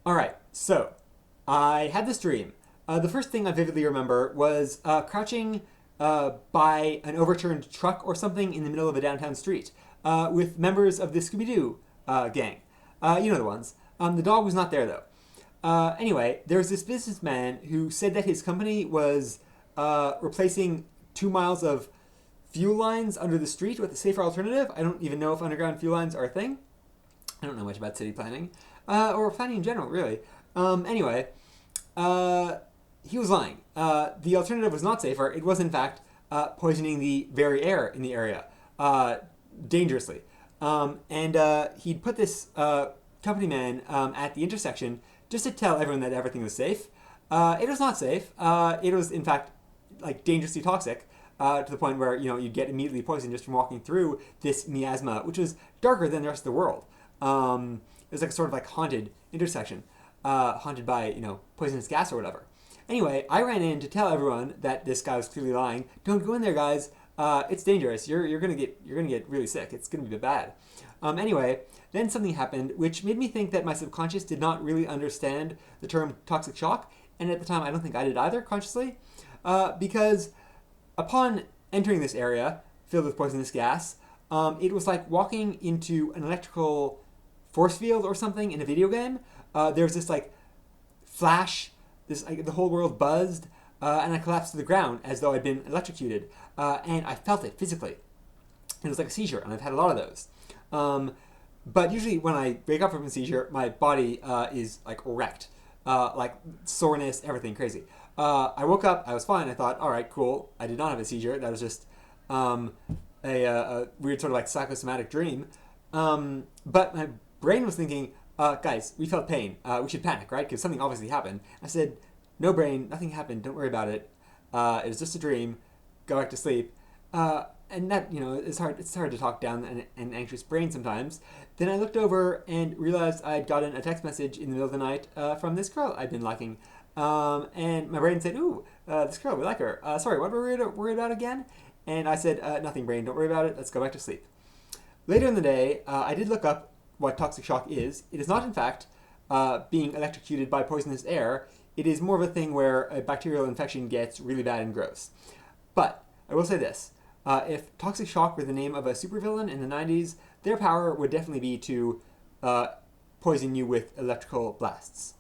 All right, so I had this dream. The first thing I vividly remember was crouching by an overturned truck or something in the middle of a downtown street with members of the Scooby-Doo gang. You know the ones. The dog was not there though. Anyway, there was this businessman who said that his company was replacing 2 miles of fuel lines under the street with a safer alternative. I don't even know if underground fuel lines are a thing. I don't know much about city planning or planning in general, really. Anyway, he was lying. The alternative was not safer. It was, in fact, poisoning the very air in the area dangerously. And he'd put this company man at the intersection just to tell everyone that everything was safe. It was not safe. It was, in fact, like dangerously toxic. To the point where you'd get immediately poisoned just from walking through this miasma, which was darker than the rest of the world. It was like a sort of like haunted intersection, haunted by poisonous gas or whatever. Anyway, I ran in to tell everyone that this guy was clearly lying. Don't go in there, guys. It's dangerous. You're gonna get really sick. It's gonna be bad. Anyway, then something happened which made me think that my subconscious did not really understand the term toxic shock, and at the time I don't think I did either consciously, because upon entering this area filled with poisonous gas, it was like walking into an electrical force field or something in a video game. There was this like flash, the whole world buzzed, and I collapsed to the ground as though I'd been electrocuted, and I felt it physically. It was like a seizure, and I've had a lot of those. But usually when I wake up from a seizure, my body is like wrecked, like soreness, everything crazy. I woke up, I was fine. I thought, all right, cool. I did not have a seizure. That was just a weird sort of like psychosomatic dream. But my brain was thinking, guys, we felt pain. We should panic, right? Because something obviously happened. I said, no, brain, nothing happened. Don't worry about it. It was just a dream. Go back to sleep. And that, it's hard. It's hard to talk down an anxious brain sometimes. Then I looked over and realized I'd gotten a text message in the middle of the night from this girl I'd been liking. And my brain said, ooh, this girl, we like her. Sorry, what were we worried about again? And I said, nothing, brain, don't worry about it. Let's go back to sleep. Later in the day, I did look up what toxic shock is. It is not, in fact, being electrocuted by poisonous air. It is more of a thing where a bacterial infection gets really bad and gross. But I will say this. If toxic shock were the name of a supervillain in the 90s, their power would definitely be to poison you with electrical blasts.